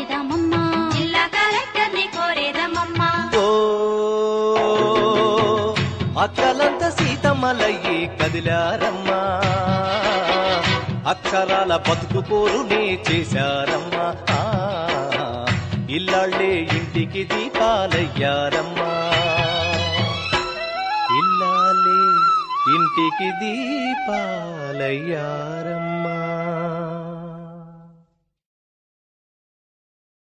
కోరేదమమ్మా జిల్లా కలెక్టర్ని కోరేదమమ్మా ఓ అక్కలంత సీతమ్మలయ్యి కదిలారమ్మా అక్షరాల బతుకు పోరునే చేశారమ్మా ఇల్లాళ్ళే ఇంటికి దీపాలయ్యారమ్మా ఇల్లాలే ఇంటికి దీపాలయ్యారమ్మా